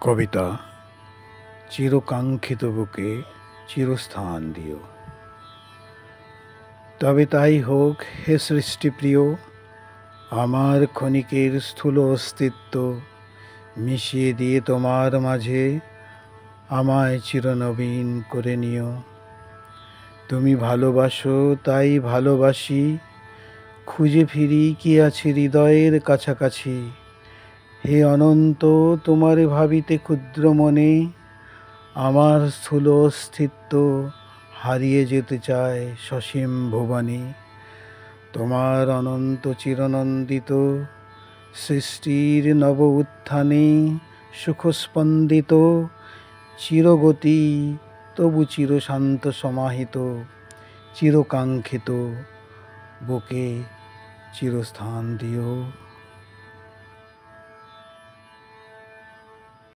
কবিতা চিরকাঙ্ক্ষিত বুকে চিরস্থান দিও। তবে তাই হোক হে সৃষ্টিপ্রিয়, আমার ক্ষণিকের স্থূল অস্তিত্ব মিশিয়ে দিয়ে তোমার মাঝে আমায় চিরনবীন করে নিও। তুমি ভালোবাসো তাই ভালোবাসি, খুঁজে ফিরি কি আছে হৃদয়ের কাছাকাছি। হে অনন্ত, তোমারে ভাবিতে ক্ষুদ্র মনে আমার স্থূল অস্তিত্ব হারিয়ে যেতে চায় সসীম ভুবনে। তোমার অনন্ত চিরনন্দিত সৃষ্টির নব উত্থানে সুখস্পন্দিত চিরগতি তবু চিরশান্ত সমাহিত চিরকাঙ্ক্ষিত বুকে চিরস্থান দিও।